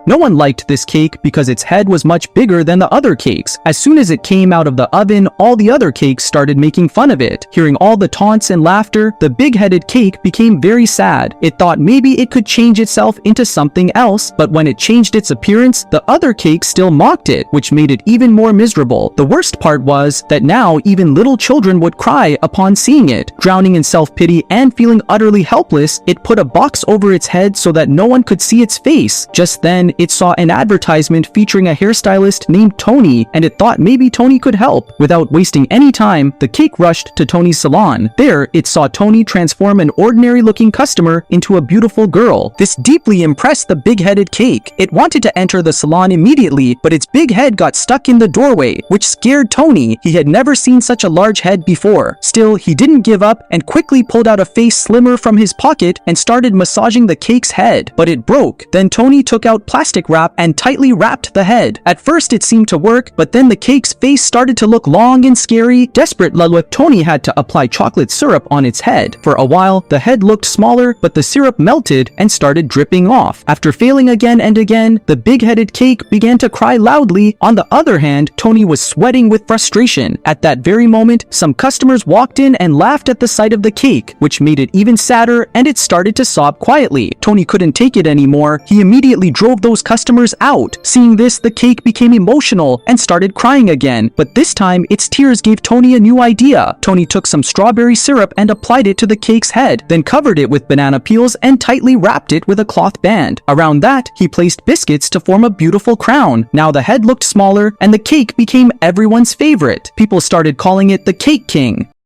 No one liked this cake because its head was much bigger than the other cakes. As soon as it came out of the oven, all the other cakes started making fun of it. Hearing all the taunts and laughter, the big-headed cake became very sad. It thought maybe it could change itself into something else, but when it changed its appearance, the other cakes still mocked it, which made it even more miserable. The worst part was that now even little children would cry upon seeing it. Drowning in self-pity and feeling utterly helpless, it put a box over its head so that no one could see its face. Just then, it saw an advertisement featuring a hairstylist named Tony, and it thought maybe Tony could help. Without wasting any time, the cake rushed to Tony's salon. There, it saw Tony transform an ordinary-looking customer into a beautiful girl. This deeply impressed the big-headed cake. It wanted to enter the salon immediately, but its big head got stuck in the doorway, which scared Tony. He had never seen such a large head before. Still, he didn't give up and quickly pulled out a face slimmer from his pocket and started massaging the cake's head. But it broke. Then Tony took out plastic wrap and tightly wrapped the head. At first it seemed to work, but then the cake's face started to look long and scary. Desperate, Tony had to apply chocolate syrup on its head. For a while, the head looked smaller, but the syrup melted and started dripping off. After failing again and again, the big-headed cake began to cry loudly. On the other hand, Tony was sweating with frustration. At that very moment, some customers walked in and laughed at the sight of the cake, which made it even sadder, and it started to sob quietly. Tony couldn't take it anymore. He immediately drove those customers out. Seeing this, the cake became emotional and started crying again, but this time its tears gave Tony a new idea. Tony took some strawberry syrup and applied it to the cake's head, then covered it with banana peels and tightly wrapped it with a cloth band. Around that, he placed biscuits to form a beautiful crown. Now the head looked smaller and the cake became everyone's favorite. People started calling it the Cake King.